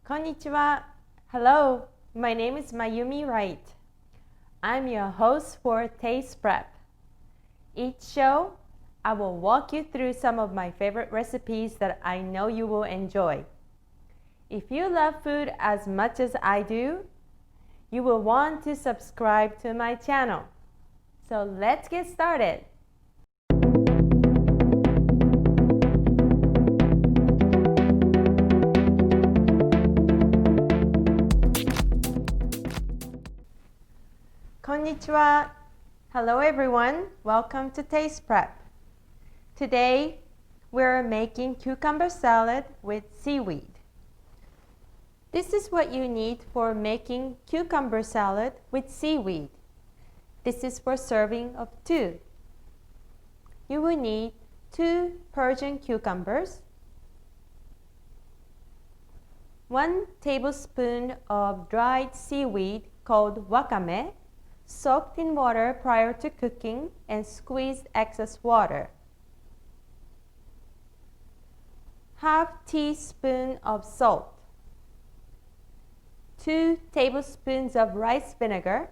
Konnichiwa. Hello, my name is Mayumi Wright. I'm your host for Taste Prep. Each show, I will walk you through some of my favorite recipes that I know you will enjoy. If you love food as much as I do, you will want to subscribe to my channel. So let's get started. Konnichiwa. Hello everyone. Welcome to Taste Prep. Today, we're making cucumber salad with seaweed. This is what you need for making cucumber salad with seaweed. This is for serving of 2. You will need 2 Persian cucumbers, 1 tablespoon of dried seaweed called wakame, soaked in water prior to cooking and squeezed excess water. Half teaspoon of salt, 2 tablespoons of rice vinegar,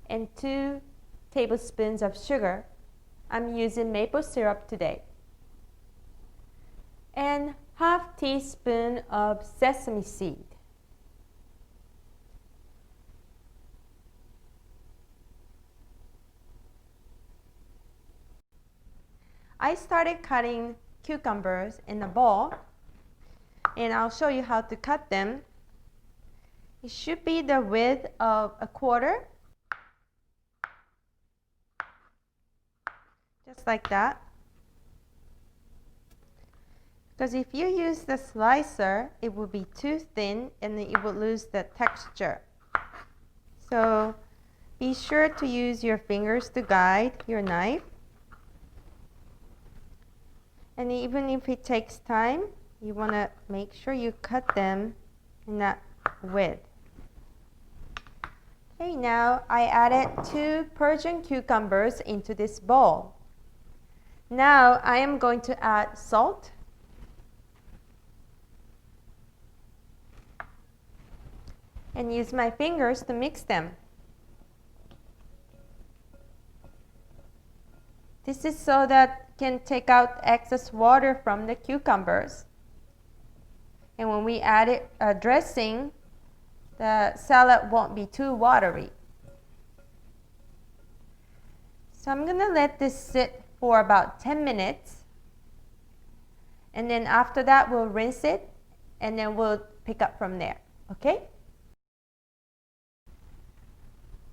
and 2 tablespoons of sugar. I'm using maple syrup today. And half teaspoon of sesame seed. I started cutting cucumbers in a bowl, and I'll show you how to cut them. It should be the width of a quarter, just like that. Because if you use the slicer, it will be too thin and it will lose the texture. So be sure to use your fingers to guide your knife. And even if it takes time, you want to make sure you cut them in that width. Okay, now I added 2 Persian cucumbers into this bowl. Now I am going to add salt, and use my fingers to mix them. This is so that can take out excess water from the cucumbers. And when we add it dressing, the salad won't be too watery. So I'm gonna let this sit for about 10 minutes. And then after that, we'll rinse it and then we'll pick up from there, okay?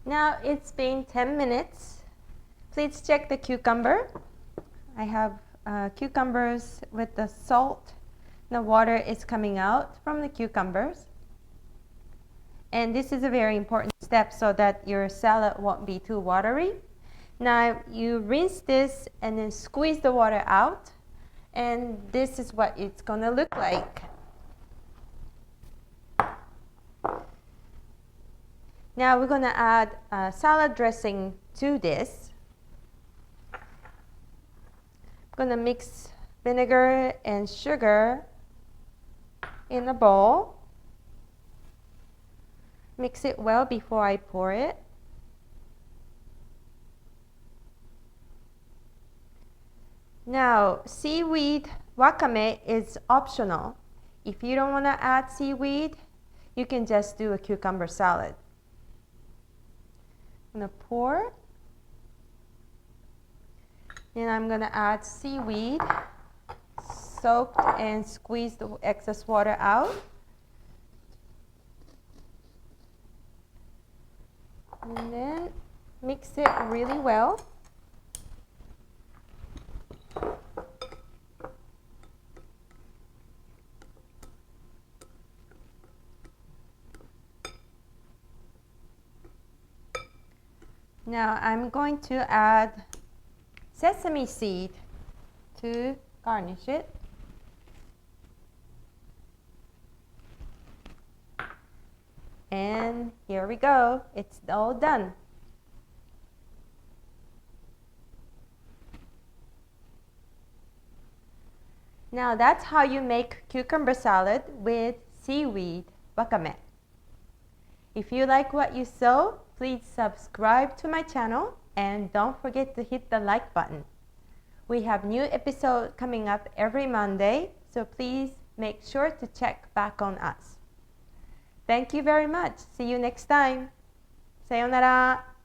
Now it's been 10 minutes. Please check the cucumber. I have cucumbers with the salt. The water is coming out from the cucumbers. And this is a very important step so that your salad won't be too watery. Now you rinse this and then squeeze the water out. And this is what it's going to look like. Now we're going to add salad dressing to this. I'm going to mix vinegar and sugar in a bowl. Mix it well before I pour it. Now, seaweed wakame is optional. If you don't want to add seaweed, you can just do a cucumber salad. I'm going to pour. And I'm going to add seaweed, soaked and squeeze the excess water out. And then mix it really well. Now I'm going to add sesame seed to garnish it. And here we go. It's all done. Now that's how you make cucumber salad with seaweed wakame. If you like what you saw, please subscribe to my channel and don't forget to hit the like button. We have new episodes coming up every Monday, so please make sure to check back on us. Thank you very much. See you next time. さようなら。